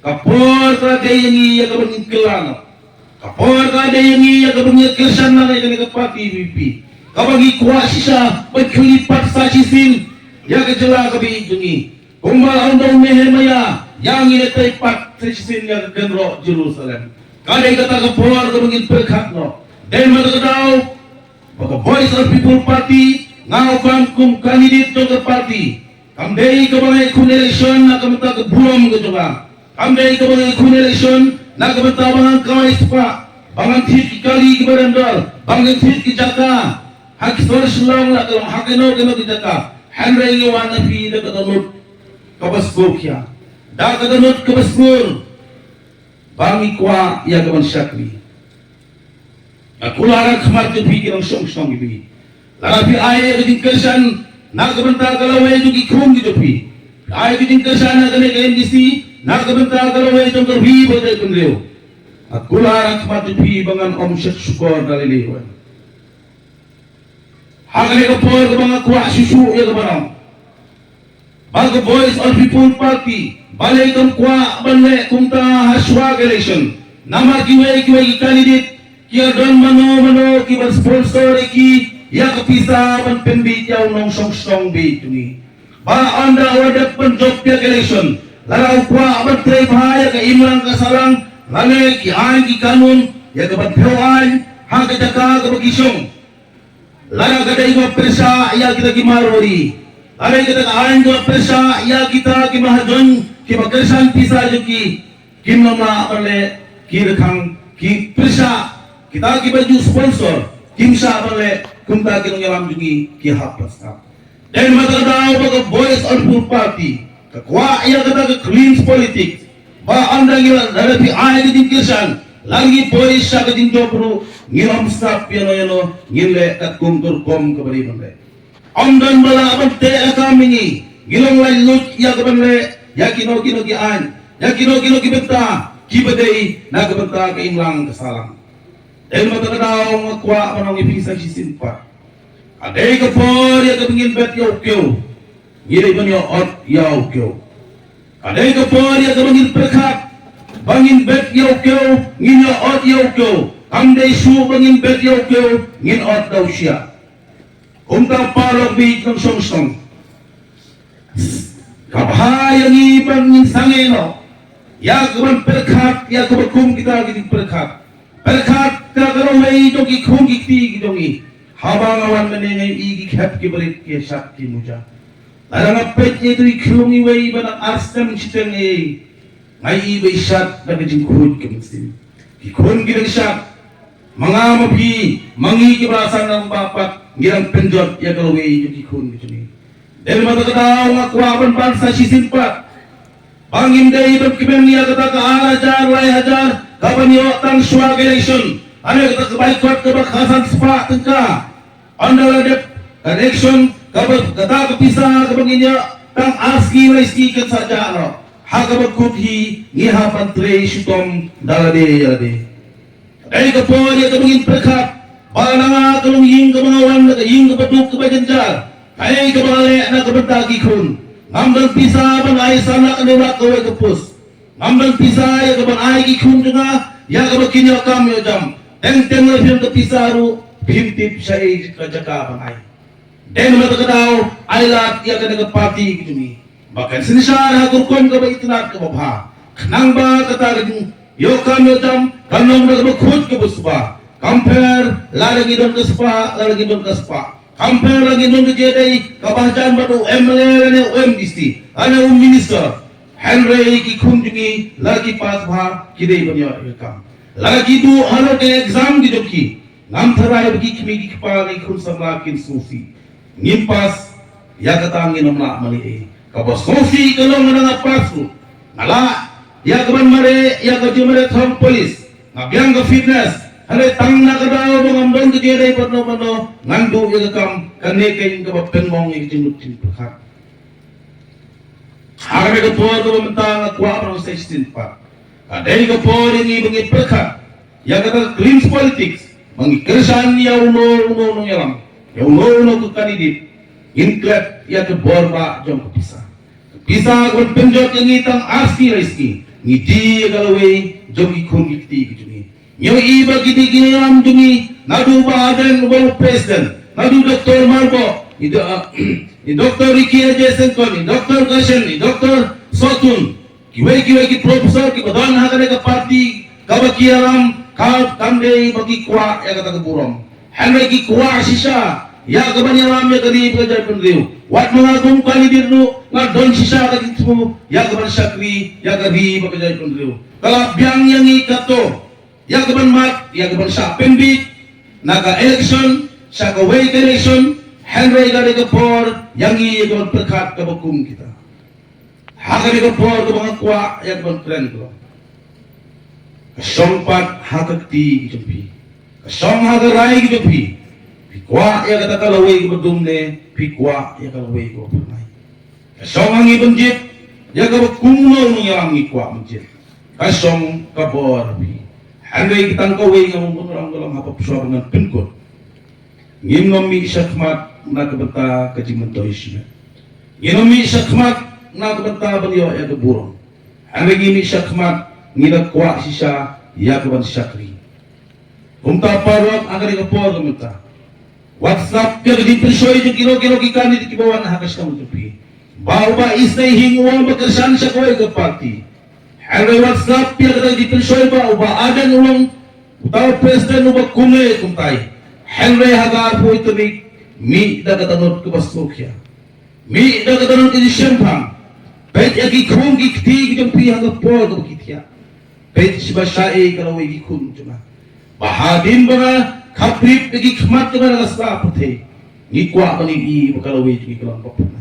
kapor ka dayangi ya kabangin kelano kapor ka dayangi ya kabangin kersan na ya kapati VP kabagi kuasi siya pagkilipat sa sisin ya kejela kabi jungi kumbal andong mehemaya yang ini teripat sisin ya genro Jerusalem kadai kata kapor kabangin perkatno dan matagadaw baka Voice of People Party ngao bangkum kandidat joker party kamdei kabangay kun eleksyon na kamata kabulom kecoba kamdei kabangay kun eleksyon na kamata bangang kawai sepa bangang tit kali kebarandal bangang tit kejaka hak suara selang la dalam hakeno keno kejaka handrai ngewan nafi da katanut kabasgur kya da katanut kabasgur bangi kwa ya kaman syakri akulara khamar tu bhi kirang song song ibi larapi aye kejing kersan na kabanta kalawai jugi khum gi jopi aye kejing kersan na kane kain disi na kabanta kalawai jong karbi bodai kunreo akulara khamar tu bhi bangan om syek syukur dalile wan hagale kapor kabanga kwa susu ya kabarang baga Voice of People Party balai kam kwa banle kumta haswa election nama kiwai candidate kia don mano ki bar sponsor ki ya kapisa ban pembit yaw nong song bi tuni ba anda wadat penjok pia election larau kwa ban trai bahaya ka imran ka salang lale ki ain ki kanun ya ka ban phewan ha ka jaka ka bagisong lara ka dai ma persa ya kita ki marori lare kita ka ain ka persa ya kita ki mahajon ki bagersan pisa joki kimna ale ki rekhang ki persa kita ki baju sponsor kimsa bale kumta ki ngelam jungi ki hapas dan matadaw baga Voice of People Party kakwa iya kata ke clean politics ba anda ngila darapi ay di kirsan lagi boys sa kadin jopro ngilam stop yano ngile kat kumtur kom kabari bande amdan bala abante akamini ngilong lay lut ya kabande ya kino ki an ya kino ki benta ki badai na kabenta ka imlang kasalang dan matadaw ngakwa manong ibisa sisimpa adai kapor ya kabingin bet yaw kyo ngire ban yaw ot yaw kyo adai kapor ya kabingin perkat bangin bet yaw kyo ngin yaw ot yaw kyo amdai su bangin bet yaw kyo ngin ot daw siya kumta palog bihit ng song kabahayang ibang ngin sangeno ya kaban perkat ya kabakum kita giting perkat perkat kagaromay jogi khung gikti gidongi habang awan menengay igi khap ki berit ke sat ki muja larang apet ni tu khungi wei ban arsam chiteng e ngai be sat da jing khut ke muslim ki khun gi sat manga mapi mangi ki barasan ng bapat ngirang penjot ya kalau wei jogi khun gituni del mata kadaw ngakwa ban bangsa sisimpat bangin dai ban kiben ya kata ka hajar lai hajar kapan yo tang swag election ane kata kebaikot kebakasan sepak tengka anda ada election kata kepisah kebanginya tang aski laiski ket saja no haga bakuthi ngiha pantre sutom dalade yade dai kapor ya kebangin perkat balanga kalung ying kebangawan ka ying kebatuk kebagenjar ai kebale na kebentagi kun ngambil pisah ban ai sana kanura kowe kepus ngambil pisah ya keban ai ki kun tengah ya kebakin yo kam yo jam teng lebih ke pisaru bintip saya kajaka bangai den mata kadaw ailat ya kada ke parti gitu ni bahkan senisar hakur kon ke itnat ke babha nang ba kata yo kam yo jam kanong na ke khut ke busba compare lagi don ke spa lagi don ke spa compare lagi don ke jedai kabahan batu MLA ne OMDC ana minister Henry ki khunjungi lagi pas bha kidai banyo kam lagi tu halo ke exam di joki ngam tharai bagi kimi kepala ikun samakin sufi ngimpas ya katangin namla mali kabos sufi kalong nang pasu ngala ya kaban mare ya kajumare thom police ngabyang ka fitness hale tang na kadaw ngambon ke dai pano ngandu ya kam kane kain ka penmong ikjinut tin prakhat harame ko po ko mentang kwa pro 16 pa kadai ko po ringi bangi perkat ya kata clean politics mengkersan ya uno yalam ya uno ku kandidat inklat ya ke borba jom kepisah kon penjot yang itang aski reski ngidi galaway jogi khun giti gijungi nyo iba gidi ginam jungi nadu baden ubal president nadu doktor marbo ni doktor Ricky Jason kon ni doktor Kashan ni doktor Sotun kiwai ki profesor ki badan hakane ka parti kabakiaram ka tamde bagi kwa ya kata keburom hanai ki kwa sisa ya kebanyaram ya kali belajar pendriu wat mengagum kali dirnu ngadon sisa kali itu ya keban syakri ya kali belajar pendriu kalau biang yang ikato ya keban mat ya keban sa pembit naga election sa kawai election Henry dari kepor yang ia keban perkat kebakum kita hakari kepor kebang kwa ya keban keren tu kesompat hakakti jempi kesom hakarai jempi pikwa ya kata kalawai kebedumne pikwa ya kalawai kebernai kesom hangi benjit ya kebakumno menyalangi kwa benjit kesom kabor bi Henry kita kawai ngamun orang dalam apa persoalan dengan penkot nginomi syakmat na kebenta kajimentoisme nginomi syakmat na kebenta beliau ya keburung Henry ngimi syakmat ngidak kwa sisa ya keban syakri kumta parwak agari kapor kumta WhatsApp ya di persoy ju kilo-kilo kikan di kibawan hakas kamu tupi bau ba isnay hinguang bekersan sa koy ke parti Henry WhatsApp ya kada di persoy ba uba adan ulang utaw president uba kume kumtay Henry hagar po ito mi dagatanot ke basukya mi dagatanot ke siyempang bet yagi kung gikti gijong pihang kapor ke kitya bet sibasyae kalaway gikun cuma bahadin ba kaprip nagikmat cuma nagasla pati ngikwa panig i bakalaway cuma kalang papunay